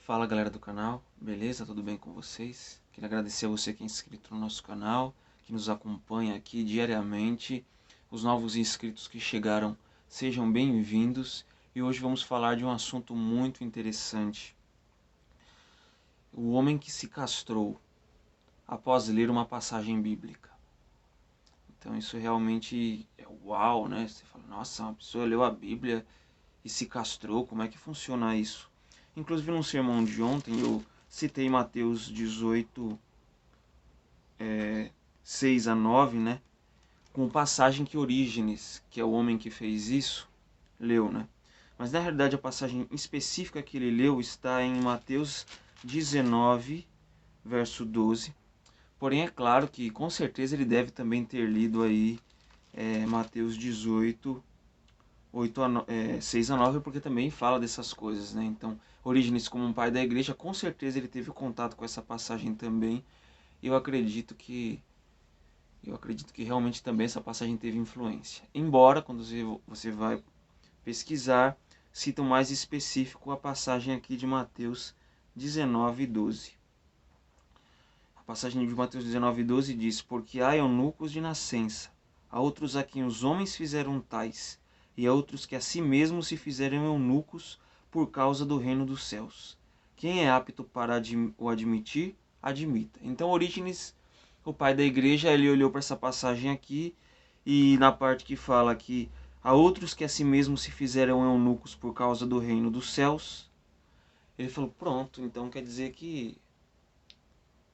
Fala galera do canal, beleza? Tudo bem com vocês? Queria agradecer a você que é inscrito no nosso canal, que nos acompanha aqui diariamente. Os novos inscritos que chegaram, sejam bem-vindos. E hoje vamos falar de um assunto muito interessante. O homem que se castrou após ler uma passagem bíblica. Então isso realmente é uau, né? Você fala, nossa, uma pessoa leu a Bíblia e se castrou, como é que funciona isso? Inclusive no sermão de ontem eu citei Mateus 18, 6 a 9, né? Com passagem que Orígenes, que é o homem que fez isso, leu, né? Mas na realidade a passagem específica que ele leu está em Mateus 19, verso 12. Porém é claro que com certeza ele deve também ter lido aí Mateus 18, 6 a 9, porque também fala dessas coisas, né? Então, Orígenes, como um pai da igreja, com certeza ele teve contato com essa passagem também. E eu acredito que realmente também essa passagem teve influência. Embora, quando você vai pesquisar, cita mais específico a passagem aqui de Mateus 19, 12. A passagem de Mateus 19, 12 diz: Porque há eunucos de nascença, a outros a quem os homens fizeram tais, e a outros que a si mesmos se fizeram eunucos por causa do reino dos céus. Quem é apto para o admitir, admita. Então, Orígenes, o pai da igreja, ele olhou para essa passagem aqui, e na parte que fala que há outros que a si mesmos se fizeram eunucos por causa do reino dos céus, ele falou, pronto, então quer dizer que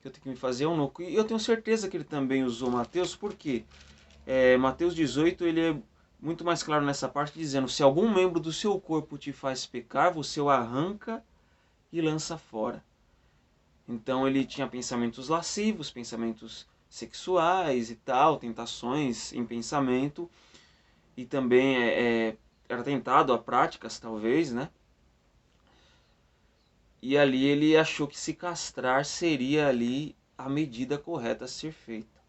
eu tenho que me fazer eunuco. E eu tenho certeza que ele também usou Mateus, porque Mateus 18 ele é muito mais claro nessa parte, dizendo: se algum membro do seu corpo te faz pecar, você o arranca e lança fora. Então ele tinha pensamentos lascivos, pensamentos sexuais e tal, tentações em pensamento, e também era tentado a práticas, talvez, né? E ali ele achou que se castrar seria ali a medida correta a ser feita.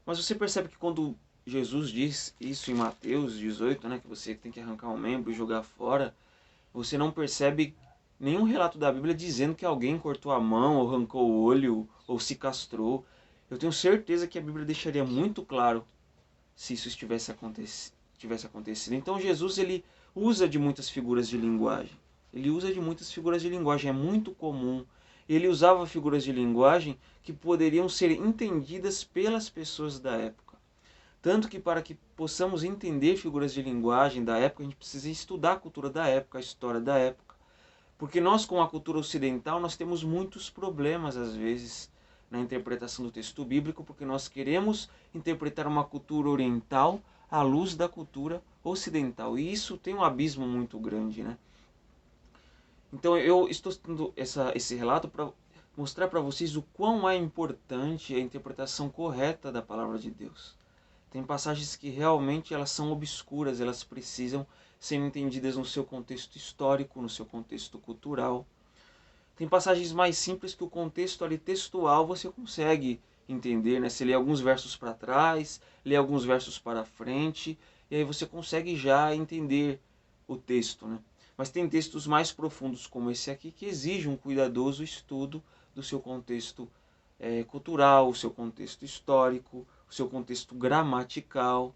Mas você percebe que quando Jesus diz isso em Mateus 18, né, que você tem que arrancar um membro e jogar fora, você não percebe nenhum relato da Bíblia dizendo que alguém cortou a mão, ou arrancou o olho, ou se castrou. Eu tenho certeza que a Bíblia deixaria muito claro se isso tivesse acontecido. Então Jesus ele usa de muitas figuras de linguagem. Ele usa de muitas figuras de linguagem, é muito comum. Ele usava figuras de linguagem que poderiam ser entendidas pelas pessoas da época. Tanto que para que possamos entender figuras de linguagem da época, a gente precisa estudar a cultura da época, a história da época. Porque nós, com a cultura ocidental, nós temos muitos problemas, às vezes, na interpretação do texto bíblico, porque nós queremos interpretar uma cultura oriental à luz da cultura ocidental. E isso tem um abismo muito grande, né? Então eu estou dando esse relato para mostrar para vocês o quão é importante a interpretação correta da palavra de Deus. Tem passagens que realmente elas são obscuras, elas precisam ser entendidas no seu contexto histórico, no seu contexto cultural. Tem passagens mais simples que o contexto ali textual você consegue entender, né? Você lê alguns versos para trás, lê alguns versos para frente, e aí você consegue já entender o texto, né? Mas tem textos mais profundos como esse aqui que exigem um cuidadoso estudo do seu contexto cultural, o seu contexto histórico, o seu contexto gramatical,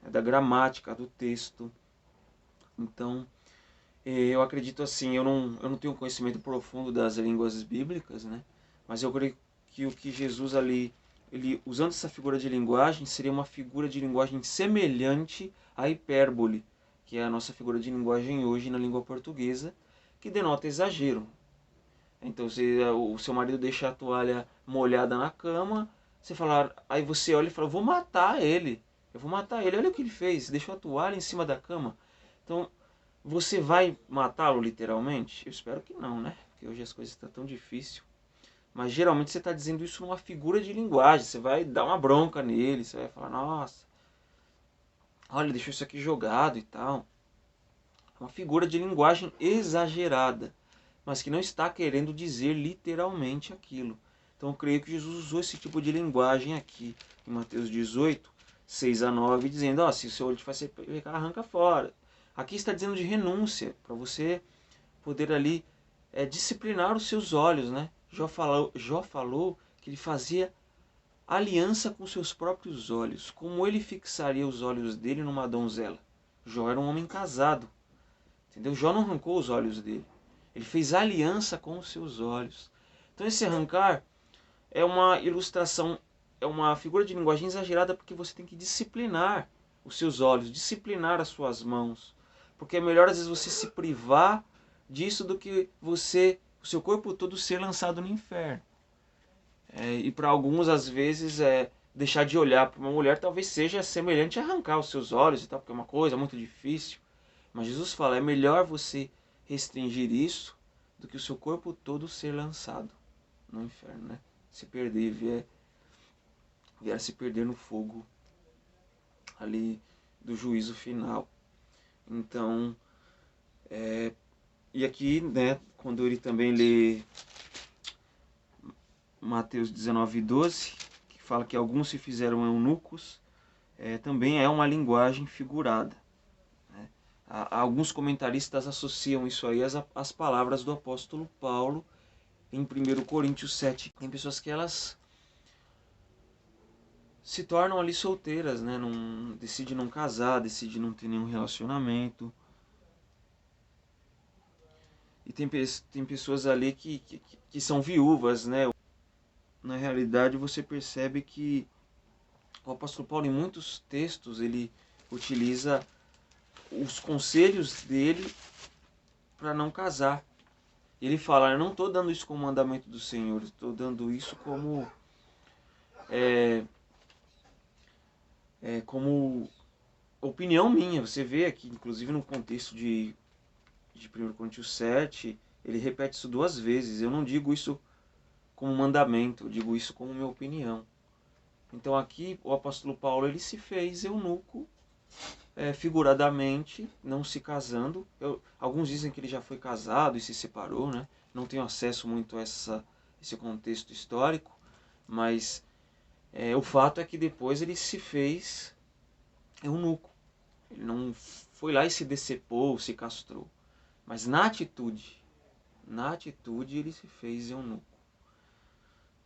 da gramática do texto. Então, eu acredito assim, eu não tenho conhecimento profundo das línguas bíblicas, né? Mas eu creio que o que Jesus ali, ele usando essa figura de linguagem, seria uma figura de linguagem semelhante à hipérbole, que é a nossa figura de linguagem hoje na língua portuguesa, que denota exagero. Então, se o seu marido deixa a toalha molhada na cama, você fala, aí você olha e fala, vou matar ele. Eu vou matar ele. Olha o que ele fez, deixou a toalha em cima da cama. Então, você vai matá-lo literalmente? Eu espero que não, né? Porque hoje as coisas estão tão difíceis. Mas geralmente você está dizendo isso numa figura de linguagem. Você vai dar uma bronca nele, você vai falar, nossa, olha, deixou isso aqui jogado e tal. É uma figura de linguagem exagerada, mas que não está querendo dizer literalmente aquilo. Então eu creio que Jesus usou esse tipo de linguagem aqui em Mateus 18, 6 a 9, dizendo, ó, se o seu olho te faz pecar, arranca fora. Aqui está dizendo de renúncia, para você poder ali disciplinar os seus olhos, né? Jó falou que ele fazia aliança com seus próprios olhos. Como ele fixaria os olhos dele numa donzela? Jó era um homem casado, entendeu? Jó não arrancou os olhos dele. Ele fez aliança com os seus olhos. Então esse arrancar é uma ilustração, é uma figura de linguagem exagerada, porque você tem que disciplinar os seus olhos, disciplinar as suas mãos. Porque é melhor às vezes você se privar disso do que o seu corpo todo ser lançado no inferno. E para alguns, às vezes, deixar de olhar para uma mulher talvez seja semelhante a arrancar os seus olhos e tal, porque é uma coisa muito difícil. Mas Jesus fala, é melhor você restringir isso do que o seu corpo todo ser lançado no inferno, né? Se perder, vier a se perder no fogo ali do juízo final. Então, e aqui, né, quando ele também lê Mateus 19:12, que fala que alguns se fizeram eunucos, também é uma linguagem figurada. Né? Alguns comentaristas associam isso aí às palavras do apóstolo Paulo em 1 Coríntios 7. Tem pessoas que elas se tornam ali solteiras, né? Decidem não casar, decidem não ter nenhum relacionamento. E tem pessoas ali que são viúvas, né? Na realidade, você percebe que o apóstolo Paulo, em muitos textos, ele utiliza os conselhos dele para não casar. Ele fala, eu não estou dando isso como mandamento do Senhor, estou dando isso como como opinião minha. Você vê aqui, inclusive no contexto de 1 Coríntios 7, ele repete isso 2 vezes. Eu não digo isso como mandamento, eu digo isso como minha opinião. Então aqui o apóstolo Paulo ele se fez eunuco, figuradamente, não se casando. Alguns dizem que ele já foi casado e se separou, né? Não tenho acesso muito a esse contexto histórico, mas o fato é que depois ele se fez eunuco. Ele não foi lá e se decepou, se castrou. Mas na atitude ele se fez eunuco.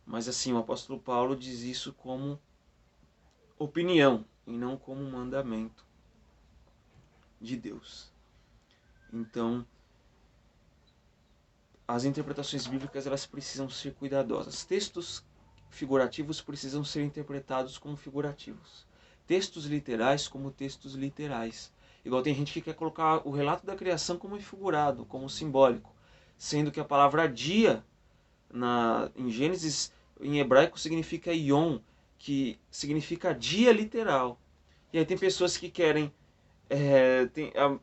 Mas assim, o apóstolo Paulo diz isso como opinião e não como mandamento de Deus. Então, as interpretações bíblicas elas precisam ser cuidadosas. Textos figurativos precisam ser interpretados como figurativos. Textos literais como textos literais. Igual tem gente que quer colocar o relato da criação como figurado, como simbólico, sendo que a palavra dia em Gênesis, em hebraico, significa Yom, que significa dia literal. E aí tem pessoas que querem,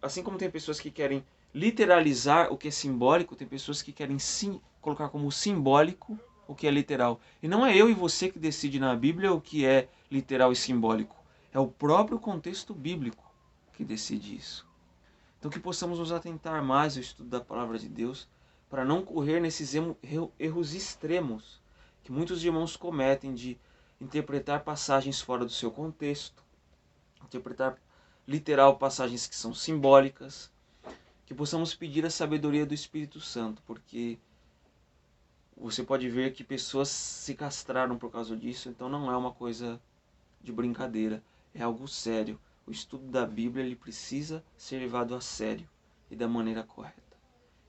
assim como tem pessoas que querem literalizar o que é simbólico, tem pessoas que querem colocar como simbólico o que é literal. E não é eu e você que decide na Bíblia o que é literal e simbólico. É o próprio contexto bíblico que decide isso. Então que possamos nos atentar mais ao estudo da Palavra de Deus para não correr nesses erros extremos que muitos irmãos cometem de interpretar passagens fora do seu contexto, interpretar literal passagens que são simbólicas, que possamos pedir a sabedoria do Espírito Santo, porque você pode ver que pessoas se castraram por causa disso, então não é uma coisa de brincadeira, é algo sério. O estudo da Bíblia ele precisa ser levado a sério e da maneira correta.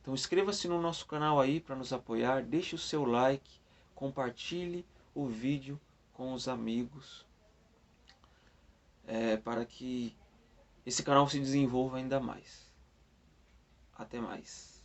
Então inscreva-se no nosso canal aí para nos apoiar, deixe o seu like, compartilhe o vídeo com os amigos, para que esse canal se desenvolva ainda mais. Até mais.